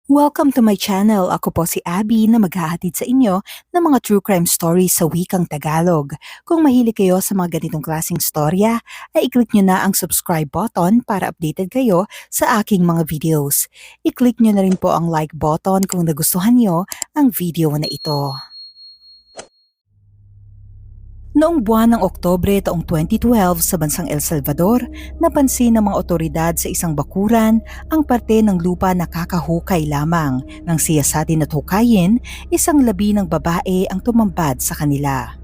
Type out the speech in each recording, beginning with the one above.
Welcome to my channel. Ako po si Abby na maghahatid sa inyo ng mga true crime stories sa wikang Tagalog. Kung mahilig kayo sa mga ganitong klaseng storya, ay i-click nyo na ang subscribe button para updated kayo sa aking mga videos. I-click nyo na rin po ang like button kung nagustuhan nyo ang video na ito. Noong buwan ng Oktubre taong 2012 sa bansang El Salvador, napansin ng mga otoridad sa isang bakuran ang parte ng lupa na kakahukay lamang. Nang siyasatin at hukayin, isang labi ng babae ang tumambad sa kanila.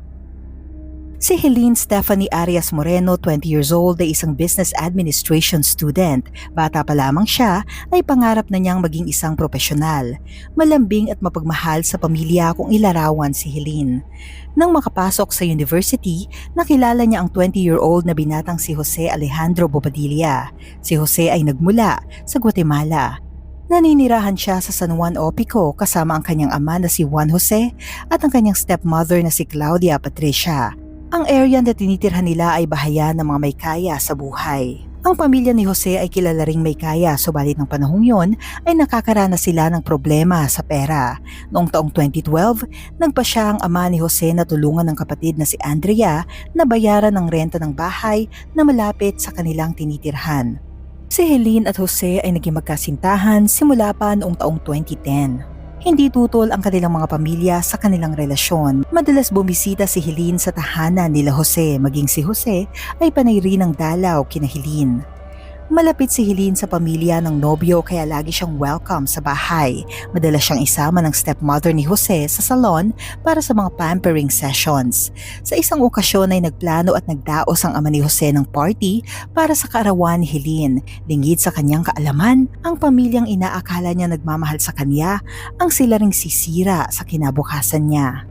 Si Helene Stephanie Arias Moreno, 20 years old, ay isang business administration student. Bata pa lamang siya ay pangarap na niyang maging isang profesional. Malambing at mapagmahal sa pamilya kung ilarawan si Helene. Nang makapasok sa university, nakilala niya ang 20-year-old na binatang si Jose Alejandro Bobadilla. Si Jose ay nagmula sa Guatemala. Naninirahan siya sa San Juan Opico kasama ang kanyang ama na si Juan Jose at ang kanyang stepmother na si Claudia Patricia. Ang area na tinitirhan nila ay bahayan ng mga may kaya sa buhay. Ang pamilya ni Jose ay kilala ring may kaya, subalit ng panahong yon ay nakakaranas sila ng problema sa pera. Noong taong 2012, nagpa siya ang ama ni Jose na tulungan ng kapatid na si Andrea na bayaran ng renta ng bahay na malapit sa kanilang tinitirhan. Si Helene at Jose ay naging magkasintahan simula pa noong taong 2010. Hindi tutol ang kanilang mga pamilya sa kanilang relasyon. Madalas bumisita si Helene sa tahanan nila Jose, maging si Jose ay panay rin ng dalaw kina Helene. Malapit si Helene sa pamilya ng nobyo kaya lagi siyang welcome sa bahay. Madalas siyang isama ng stepmother ni Jose sa salon para sa mga pampering sessions. Sa isang okasyon ay nagplano at nagdaos ang ama ni Jose ng party para sa kaarawan ni Helene. Lingid sa kanyang kaalaman, ang pamilyang inaakala niya nagmamahal sa kanya ang sila ring sisira sa kinabukasan niya.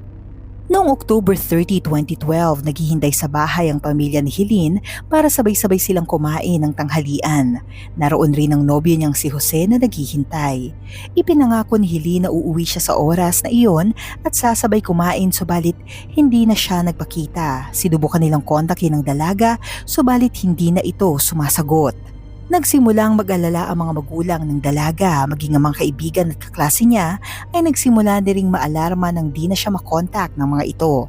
Noong October 30, 2012, naghihintay sa bahay ang pamilya ni Helene para sabay-sabay silang kumain ng tanghalian. Naroon rin ang nobyo niyang si Jose na naghihintay. Ipinangako ni Helene na uuwi siya sa oras na iyon at sasabay kumain, subalit hindi na siya nagpakita. Sinubukan nilang kontakin ng dalaga, subalit hindi na ito sumasagot. Nagsimulang mag-alala ang mga magulang ng dalaga, maging ang mga kaibigan at kaklase niya ay nagsimula na ring maalarma nang di na siya makontak ng mga ito.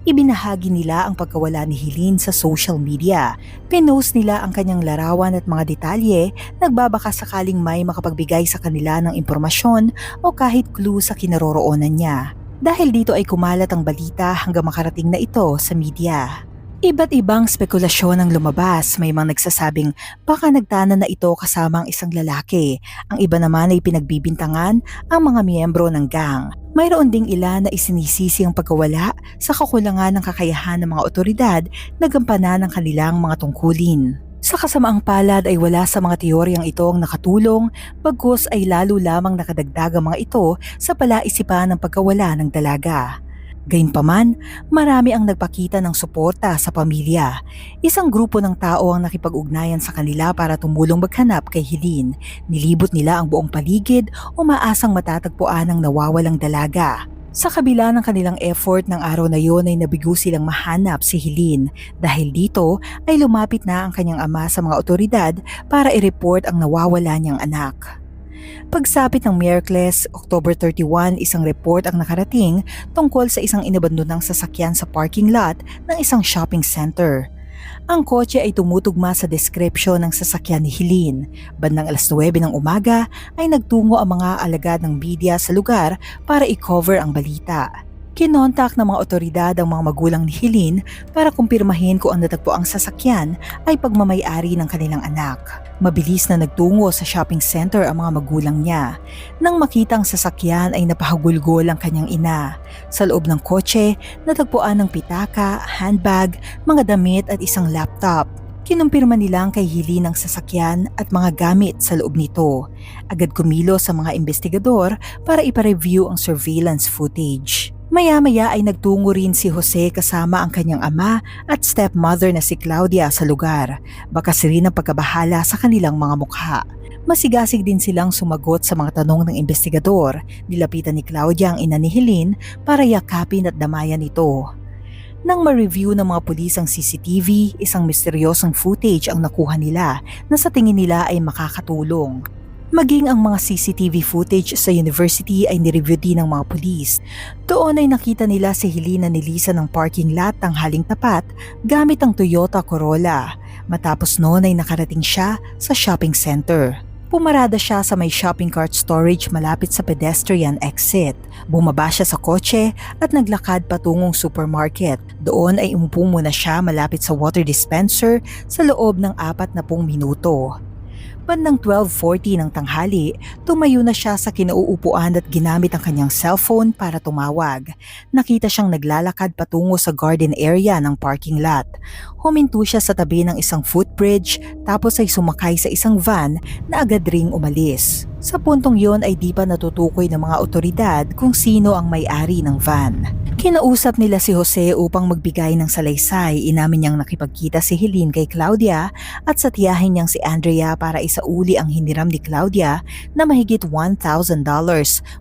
Ibinahagi nila ang pagkawala ni Helene sa social media. Pinost nila ang kanyang larawan at mga detalye, nagbabaka sakaling may makapagbigay sa kanila ng impormasyon o kahit clue sa kinaroroonan niya. Dahil dito ay kumalat ang balita hanggang makarating na ito sa media. Iba't ibang spekulasyon ang lumabas. May mga nagsasabing baka nagtana na ito kasama ang isang lalaki. Ang iba naman ay pinagbibintangan ang mga miyembro ng gang. Mayroon ding ilan na isinisisi ang pagkawala sa kakulangan ng kakayahan ng mga otoridad na gampanan ang kanilang mga tungkulin. Sa kasamaang palad ay wala sa mga teoryang ito ang nakatulong, bagkus ay lalo lamang nakadagdag ang mga ito sa palaisipan ng pagkawala ng dalaga. Gayunpaman, marami ang nagpakita ng suporta sa pamilya. Isang grupo ng tao ang nakipag-ugnayan sa kanila para tumulong maghanap kay Helene. Nilibot nila ang buong paligid, umaasang matatagpuan ang nawawalang dalaga. Sa kabila ng kanilang effort ng araw na yon ay nabigo silang mahanap si Helene. Dahil dito ay lumapit na ang kanyang ama sa mga otoridad para i-report ang nawawala niyang anak. Pagsapit ng Miyerkules, October 31, isang report ang nakarating tungkol sa isang inabandonang sasakyan sa parking lot ng isang shopping center. Ang kotse ay tumutugma sa description ng sasakyan ni Helene. Bandang alas 9 ng umaga ay nagtungo ang mga alagad ng media sa lugar para i-cover ang balita. Kinontak ng mga otoridad ang mga magulang ni Helene para kumpirmahin kung ang natagpuang sasakyan ay pagmamay-ari ng kanilang anak. Mabilis na nagtungo sa shopping center ang mga magulang niya. Nang makita ang sasakyan ay napahagulgol ang kanyang ina. Sa loob ng kotse, natagpuan ng pitaka, handbag, mga damit at isang laptop. Kinumpirma nilang kay Helene ang sasakyan at mga gamit sa loob nito. Agad kumilos sa mga investigador para ipa-review ang surveillance footage. Maya-maya ay nagtungo rin si Jose kasama ang kanyang ama at stepmother na si Claudia sa lugar. Bakas rin ang pagkabahala sa kanilang mga mukha. Masigasig din silang sumagot sa mga tanong ng investigador. Nilapitan ni Claudia ang ina ni Helene para yakapin at damayan ito. Nang ma-review ng mga pulis ang CCTV, isang misteryosong footage ang nakuha nila na sa tingin nila ay makakatulong. Maging ang mga CCTV footage sa university ay nireview din ng mga pulis. Doon ay nakita nila si Helene na nilisan ng parking lot ng haling tapat gamit ang Toyota Corolla. Matapos noon ay nakarating siya sa shopping center. Pumarada siya sa may shopping cart storage malapit sa pedestrian exit. Bumaba siya sa kotse at naglakad patungong supermarket. Doon ay umupo muna siya malapit sa water dispenser sa loob ng 40 minuto. Bandang 12:40 ng tanghali, tumayo na siya sa kinauupuan at ginamit ang kanyang cellphone para tumawag. Nakita siyang naglalakad patungo sa garden area ng parking lot. Huminto siya sa tabi ng isang footbridge tapos ay sumakay sa isang van na agad ring umalis. Sa puntong yon ay di pa natutukoy ng mga otoridad kung sino ang may-ari ng van. Kinausap nila si Jose upang magbigay ng salaysay. Inamin niyang nakipagkita si Helene kay Claudia at sa tiyahin niyang si Andrea para isauli ang hiniram ni Claudia na mahigit $1,000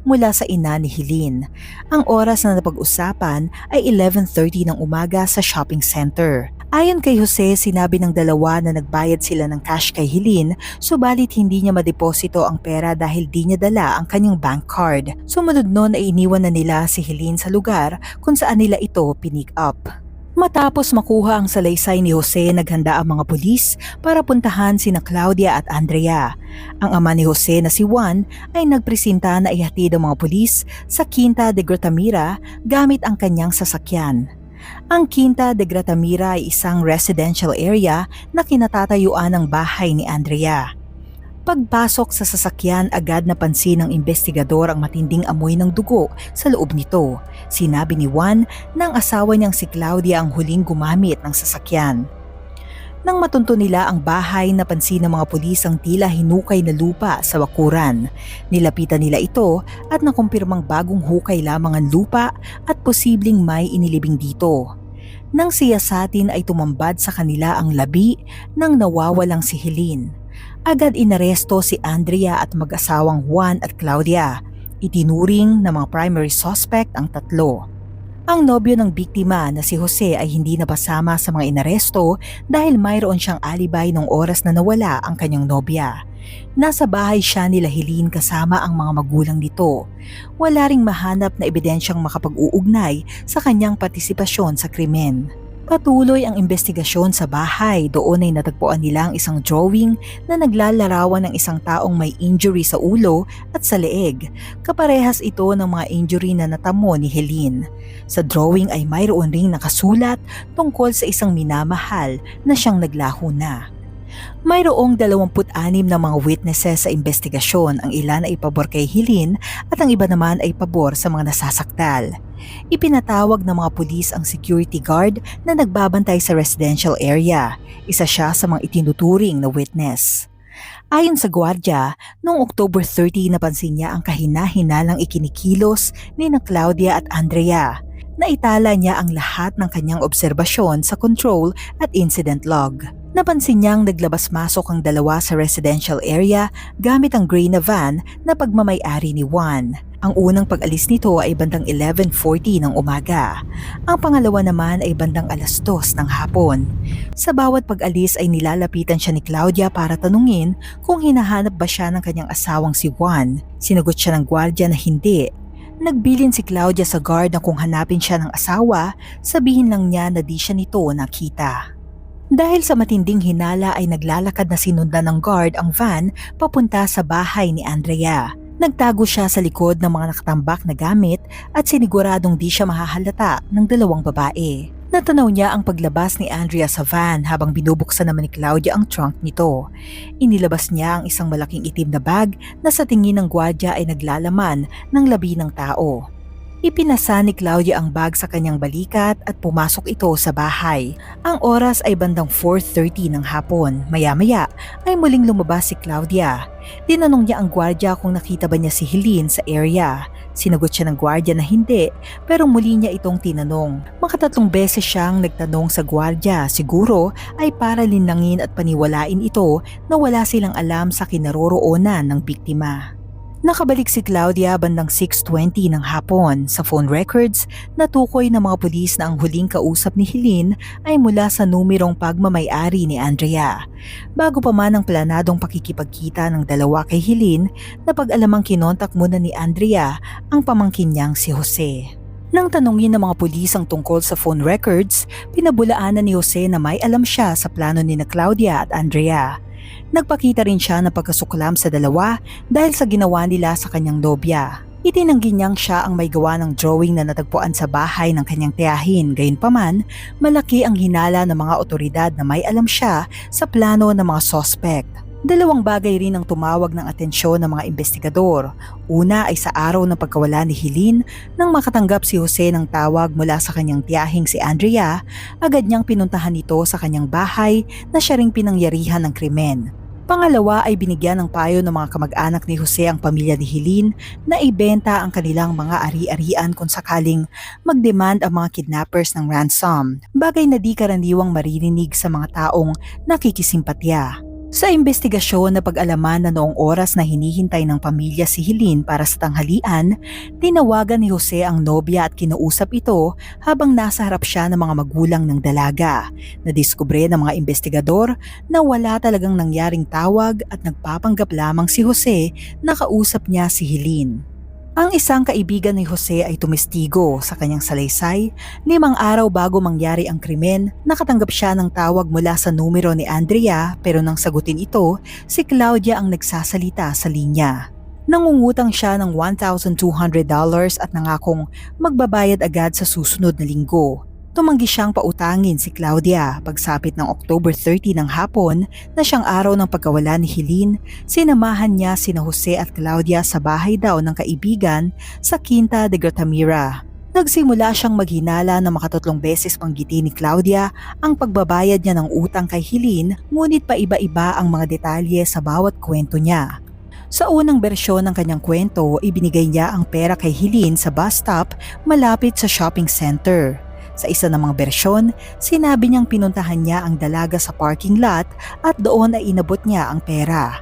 mula sa ina ni Helene. Ang oras na napag-usapan ay 11:30 ng umaga sa shopping center. Ayon kay Jose, sinabi ng dalawa na nagbayad sila ng cash kay Helene, subalit hindi niya madeposito ang pera dahil di niya dala ang kanyang bank card. Sumunod noon ay iniwan na nila si Helene sa lugar kung saan nila ito pinick up. Matapos makuha ang salaysay ni Jose, naghanda ang mga pulis para puntahan sina Claudia at Andrea. Ang ama ni Jose na si Juan ay nagpresenta na ihatid ang mga pulis sa Quinta de Gratamira gamit ang kanyang sasakyan. Ang Quinta de Gratamira ay isang residential area na kinatatayuan ng bahay ni Andrea. Pagpasok sa sasakyan, agad napansin ng investigador ang matinding amoy ng dugo sa loob nito. Sinabi ni Juan na ang asawa niyang si Claudia ang huling gumamit ng sasakyan. Nang matunto nila ang bahay, napansin ng mga pulis ang tila hinukay na lupa sa bakuran. Nilapitan nila ito at nakumpirmang bagong hukay lamang ang lupa at posibleng may inilibing dito. Nang siyasatin ay tumambad sa kanila ang labi nang nawawalang si Helene. Agad inaresto si Andrea at mag-asawang Juan at Claudia. Itinuring na mga primary suspect ang tatlo. Ang nobyo ng biktima na si Jose ay hindi napasama sa mga inaresto dahil mayroon siyang alibay nung oras na nawala ang kanyang nobya. Nasa bahay siya nila Helene kasama ang mga magulang nito. Wala ring mahanap na ebidensyang makapag-uugnay sa kanyang partisipasyon sa krimen. Patuloy ang investigasyon sa bahay. Doon ay natagpuan nila ang isang drawing na naglalarawan ng isang taong may injury sa ulo at sa leeg. Kaparehas ito ng mga injury na natamo ni Helene. Sa drawing ay mayroon ring nakasulat tungkol sa isang minamahal na siyang naglaho na. Mayroong 26 na mga witnesses sa investigasyon. Ang ilan ay pabor kay Helene at ang iba naman ay pabor sa mga nasasaktal. Ipinatawag ng mga pulis ang security guard na nagbabantay sa residential area. Isa siya sa mga itinuturing na witness. Ayon sa gwardya, noong October 30 napansin niya ang kahina-hinalang ikinikilos ni na Claudia at Andrea. Naitala niya ang lahat ng kanyang obserbasyon sa control at incident log. Napansin niyang naglabas-masok ang dalawa sa residential area gamit ang gray na van na pagmamay-ari ni Juan. Ang unang pag-alis nito ay bandang 11:40 ng umaga. Ang pangalawa naman ay bandang 2:00 ng hapon. Sa bawat pag-alis ay nilalapitan siya ni Claudia para tanungin kung hinahanap ba siya ng kanyang asawang si Juan. Sinagot siya ng gwardiya na hindi. Nagbilin si Claudia sa guard na kung hanapin siya ng asawa, sabihin lang niya na di siya nito nakita. Dahil sa matinding hinala ay naglalakad na sinundan ng guard ang van papunta sa bahay ni Andrea. Nagtago siya sa likod ng mga nakatambak na gamit at siniguradong di siya mahahalata ng dalawang babae. Natanaw niya ang paglabas ni Andrea sa van habang binubuksan naman ni Claudia ang trunk nito. Inilabas niya ang isang malaking itim na bag na sa tingin ng gwardiya ay naglalaman ng labi ng tao. Ipinasa ni Claudia ang bag sa kanyang balikat at pumasok ito sa bahay. Ang oras ay bandang 4:30 ng hapon. Maya-maya ay muling lumabas si Claudia. Tinanong niya ang gwardiya kung nakita ba niya si Helene sa area. Sinagot siya ng gwardiya na hindi, pero muli niya itong tinanong. Makatatlong beses siyang nagtanong sa gwardiya, siguro ay para linangin at paniwalain ito na wala silang alam sa kinaroroonan ng biktima. Nakabalik si Claudia bandang 6:20 ng hapon. Sa phone records, natukoy ng mga pulis na ang huling kausap ni Helene ay mula sa numerong pagmamay-ari ni Andrea. Bago pa man ang planadong pakikipagkita ng dalawa kay Helene, napag-alamang kinontak muna ni Andrea ang pamangkin niyang si Jose. Nang tanungin ng mga pulis ang tungkol sa phone records, pinabulaanan ni Jose na may alam siya sa plano ni na Claudia at Andrea. Nagpakita rin siya ng pagkasuklam sa dalawa dahil sa ginawa nila sa kanyang nobya. Itinanggi niyang siya ang may gawa ng drawing na natagpuan sa bahay ng kanyang tiyahin. Gayunpaman, malaki ang hinala ng mga otoridad na may alam siya sa plano ng mga suspect. Dalawang bagay rin ang tumawag ng atensyon ng mga investigador. Una ay sa araw ng pagkawala ni Helene, nang makatanggap si Jose ng tawag mula sa kanyang tiyahing si Andrea, agad niyang pinuntahan ito sa kanyang bahay na siya ring pinangyarihan ng krimen. Pangalawa ay binigyan ng payo ng mga kamag-anak ni Jose ang pamilya ni Helene na ibenta ang kanilang mga ari-arian kung sakaling mag-demand ang mga kidnappers ng ransom, bagay na di karaniwang maririnig sa mga taong nakikisimpatya. Sa investigasyon na pag-alaman na noong oras na hinihintay ng pamilya si Helene para sa tanghalian, tinawagan ni Jose ang nobya at kinausap ito habang nasa harap siya ng mga magulang ng dalaga. Nadiskubre ng mga investigador na wala talagang nangyaring tawag at nagpapanggap lamang si Jose na kausap niya si Helene. Ang isang kaibigan ni Jose ay tumestigo sa kanyang salaysay. 5 araw bago mangyari ang krimen, nakatanggap siya ng tawag mula sa numero ni Andrea pero nang sagutin ito, si Claudia ang nagsasalita sa linya. Nangungutang siya ng $1,200 at nangakong magbabayad agad sa susunod na linggo. Tumanggi siyang pautangin si Claudia. Pagsapit ng October 30 ng hapon na siyang araw ng pagkawala ni Helene, sinamahan niya sina Jose at Claudia sa bahay daw ng kaibigan sa Quinta de Guatemala. Nagsimula siyang maghinala na makatatlong beses panggiti ni Claudia ang pagbabayad niya ng utang kay Helene, ngunit paiba-iba ang mga detalye sa bawat kwento niya. Sa unang bersyon ng kanyang kwento, ibinigay niya ang pera kay Helene sa bus stop malapit sa shopping center. Sa isa namang bersyon, sinabi niyang pinuntahan niya ang dalaga sa parking lot at doon ay inabot niya ang pera.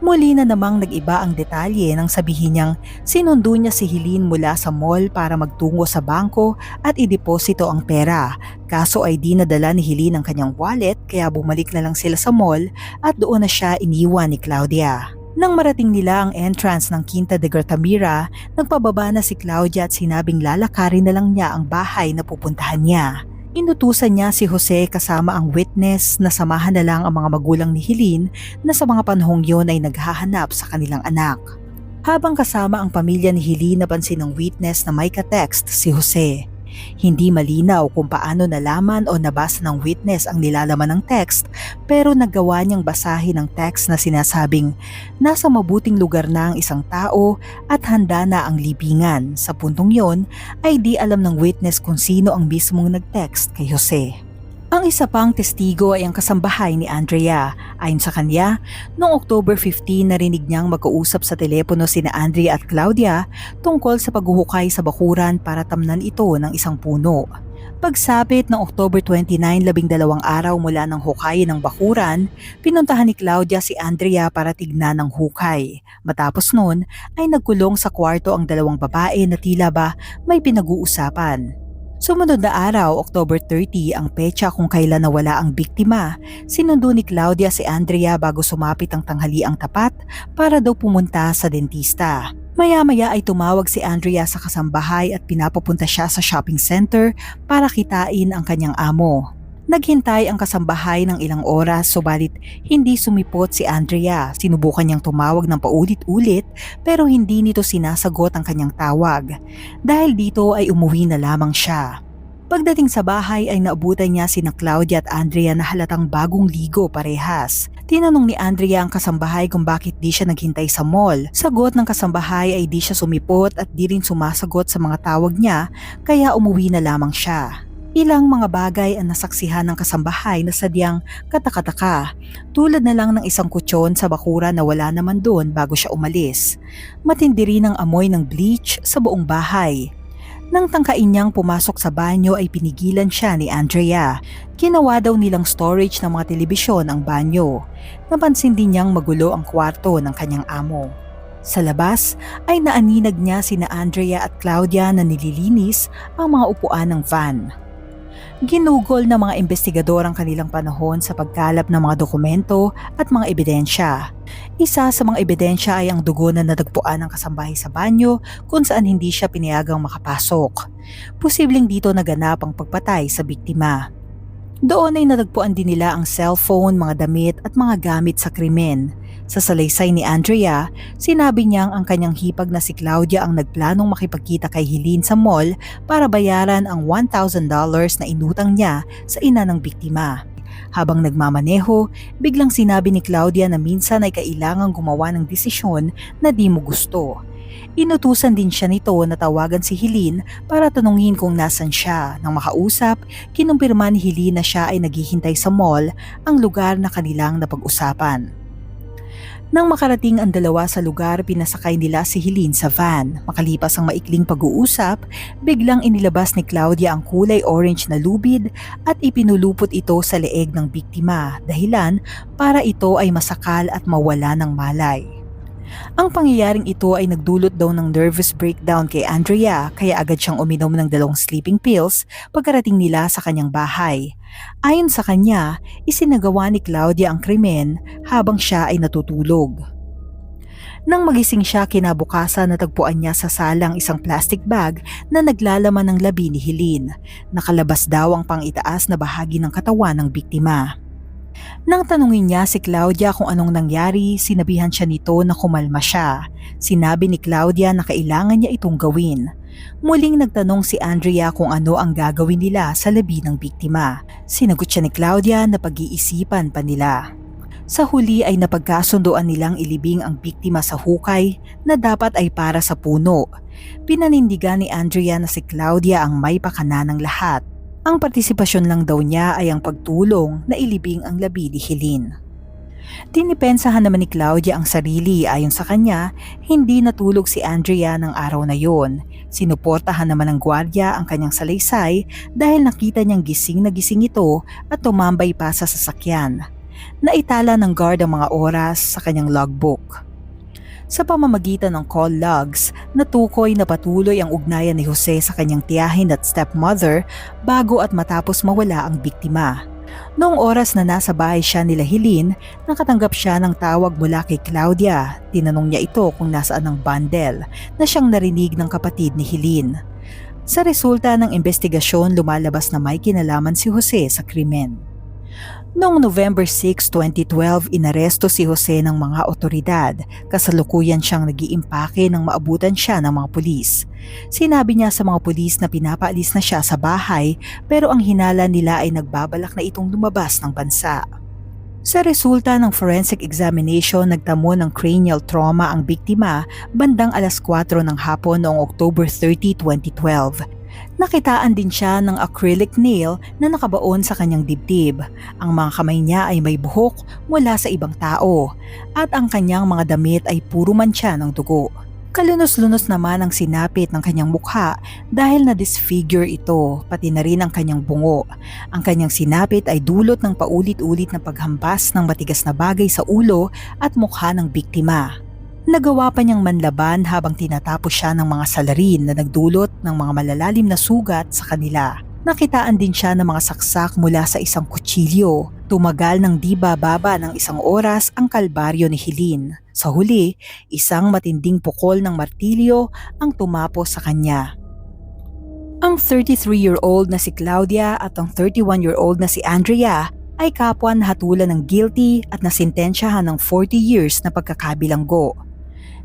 Muli na namang nag-iba ang detalye nang sabihin niyang sinundo niya si Helene mula sa mall para magtungo sa bangko at ideposito ang pera. Kaso ay di nadala ni Helene ang kanyang wallet kaya bumalik na lang sila sa mall at doon na siya iniwan ni Claudia. Nang marating nila ang entrance ng Quinta de Guatemala, nagpababa na si Claudia at sinabing lalakarin na lang niya ang bahay na pupuntahan niya. Inutusan niya si Jose kasama ang witness na samahan na lang ang mga magulang ni Helene na sa mga panahong yon ay naghahanap sa kanilang anak. Habang kasama ang pamilya ni Helene, napansin ng witness na may ka-text si Jose. Hindi malinaw kung paano nalaman o nabasa ng witness ang nilalaman ng text pero nagawa niyang basahin ang text na sinasabing nasa mabuting lugar na ang isang tao at handa na ang libingan. Sa puntong yon ay di alam ng witness kung sino ang mismong nag-text kay Jose. Ang isa pang testigo ay ang kasambahay ni Andrea. Ayon sa kanya, noong October 15 narinig niyang magkausap sa telepono sina Andrea at Claudia tungkol sa paghuhukay sa bakuran para tamnan ito ng isang puno. Pagsapit ng October 29, 12 araw mula ng hukayin ng bakuran, pinuntahan ni Claudia si Andrea para tignan ng hukay. Matapos noon ay nagkulong sa kwarto ang dalawang babae na tila ba may pinag-uusapan. Sumunod na araw, October 30, ang petsa kung kailan nawala ang biktima. Sinundo ni Claudia si Andrea bago sumapit ang tanghaliang tapat para daw pumunta sa dentista. Maya-maya ay tumawag si Andrea sa kasambahay at pinapapunta siya sa shopping center para kitain ang kanyang amo. Naghintay ang kasambahay ng ilang oras subalit hindi sumipot si Andrea. Sinubukan niyang tumawag ng paulit-ulit pero hindi nito sinasagot ang kanyang tawag. Dahil dito ay umuwi na lamang siya. Pagdating sa bahay ay naabutan niya sina Claudia at Andrea na halatang bagong ligo parehas. Tinanong ni Andrea ang kasambahay kung bakit di siya naghintay sa mall. Sagot ng kasambahay ay di siya sumipot at di rin sumasagot sa mga tawag niya kaya umuwi na lamang siya. Ilang mga bagay ang nasaksihan ng kasambahay na sadyang katakataka, tulad na lang ng isang kutsyon sa bakura na wala naman doon bago siya umalis. Matindi rin ang amoy ng bleach sa buong bahay. Nang tangkain niyang pumasok sa banyo ay pinigilan siya ni Andrea. Ginawa daw nilang storage ng mga telebisyon ang banyo. Napansin din niyang magulo ang kwarto ng kanyang amo. Sa labas ay naaninag niya sina Andrea at Claudia na nililinis ang mga upuan ng van. Ginugol ng mga investigador ang kanilang panahon sa pagkalap ng mga dokumento at mga ebidensya. Isa sa mga ebidensya ay ang dugo na natagpuan ng kasambahay sa banyo kung saan hindi siya pinayagang makapasok. Posibleng dito naganap ang pagpatay sa biktima. Doon ay natagpuan din nila ang cellphone, mga damit at mga gamit sa krimen. Sa salaysay ni Andrea, sinabi niyang ang kanyang hipag na si Claudia ang nagplanong makipagkita kay Helene sa mall para bayaran ang $1,000 na inutang niya sa ina ng biktima. Habang nagmamaneho, biglang sinabi ni Claudia na minsan ay kailangang gumawa ng desisyon na di mo gusto. Inutusan din siya nito na tawagan si Helene para tanungin kung nasan siya. Nang makausap, kinumpirma ni Helene na siya ay naghihintay sa mall, ang lugar na kanilang napag-usapan. Nang makarating ang dalawa sa lugar, pinasakay nila si Helene sa van. Makalipas ang maikling pag-uusap, biglang inilabas ni Claudia ang kulay orange na lubid at ipinulupot ito sa leeg ng biktima, dahilan para ito ay masakal at mawala ng malay. Ang pangyayaring ito ay nagdulot daw ng nervous breakdown kay Andrea, kaya agad siyang uminom ng 2 sleeping pills pagkarating nila sa kanyang bahay. Ayon sa kanya, isinagawa ni Claudia ang krimen habang siya ay natutulog. Nang magising siya kinabukasan, natagpuan niya sa salang isang plastic bag na naglalaman ng labi ni Helene. Nakalabas daw ang pang-itaas na bahagi ng katawan ng biktima. Nang tanungin niya si Claudia kung anong nangyari, sinabihan siya nito na kumalma siya. Sinabi ni Claudia na kailangan niya itong gawin. Muling nagtanong si Andrea kung ano ang gagawin nila sa labi ng biktima. Sinagot siya ni Claudia na pag-iisipan pa nila. Sa huli ay napagkasunduan nilang ilibing ang biktima sa hukay na dapat ay para sa puno. Pinanindigan ni Andrea na si Claudia ang may pakana ng lahat. Ang partisipasyon lang daw niya ay ang pagtulong na ilibing ang labi ni Helene. Dinipensahan naman ni Claudia ang sarili. Ayon sa kanya, hindi natulog si Andrea ng araw na yon. Sinuportahan naman ng gwardiya ang kanyang salaysay dahil nakita niyang gising na gising ito at tumambay pa sa sasakyan. Naitala ng guard ang mga oras sa kanyang logbook. Sa pamamagitan ng call logs, natukoy na patuloy ang ugnayan ni Jose sa kanyang tiyahin at stepmother bago at matapos mawala ang biktima. Noong oras na nasa bahay siya nila Helene, nakatanggap siya ng tawag mula kay Claudia. Tinanong niya ito kung nasaan ang bundle na siyang narinig ng kapatid ni Helene. Sa resulta ng investigasyon, lumalabas na may kinalaman si Jose sa krimen. Noong November 6, 2012, inaresto si Jose ng mga otoridad. Kasalukuyan siyang nag-iimpake nang maabutan siya ng mga pulis. Sinabi niya sa mga pulis na pinapaalis na siya sa bahay pero ang hinala nila ay nagbabalak na itong lumabas ng bansa. Sa resulta ng forensic examination, nagtamo ng cranial trauma ang biktima bandang 4:00 ng hapon noong October 30, 2012. Nakitaan din siya ng acrylic nail na nakabaon sa kanyang dibdib. Ang mga kamay niya ay may buhok mula sa ibang tao at ang kanyang mga damit ay puro mantsa ng dugo. Kalunos-lunos naman ang sinapit ng kanyang mukha dahil na-disfigure ito, pati na rin ang kanyang bungo. Ang kanyang sinapit ay dulot ng paulit-ulit na paghampas ng matigas na bagay sa ulo at mukha ng biktima. Nagawa pa niyang manlaban habang tinatapos siya ng mga salarin na nagdulot ng mga malalalim na sugat sa kanila. Nakitaan din siya ng mga saksak mula sa isang kutsilyo. Tumagal ng di bababa ng 1 oras ang kalbaryo ni Helene. Sa huli, isang matinding pukol ng martilyo ang tumapos sa kanya. Ang 33-year-old na si Claudia at ang 31-year-old na si Andrea ay kapwa na hatulan ng guilty at nasintensyahan ng 40 years na pagkakabilanggo.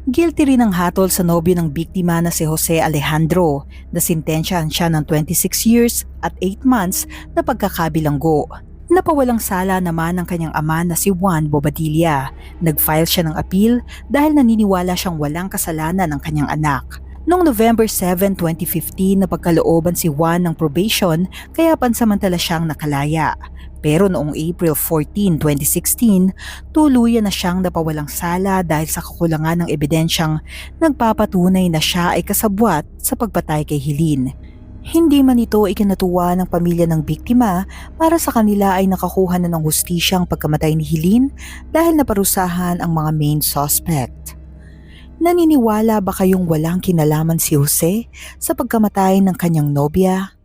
Guilty rin ang hatol sa nobyo ng biktima na si Jose Alejandro. Nasintensyahan siya ng 26 years at 8 months na pagkakabilanggo. Napawalang sala naman ang kanyang ama na si Juan Bobadilla. Nag-file siya ng appeal dahil naniniwala siyang walang kasalanan ng kanyang anak. Noong November 7, 2015, napagkalooban si Juan ng probation kaya pansamantala siyang nakalaya. Pero noong April 14, 2016, tuluyan na siyang napawalang sala dahil sa kakulangan ng ebidensyang nagpapatunay na siya ay kasabwat sa pagpatay kay Helene. Hindi man ito ikinatuwa ng pamilya ng biktima, para sa kanila ay nakakuha na ng hustisya ang pagkamatay ni Helene dahil naparusahan ang mga main suspect. Naniniwala ba kayong walang kinalaman si Jose sa pagkamatay ng kanyang nobya?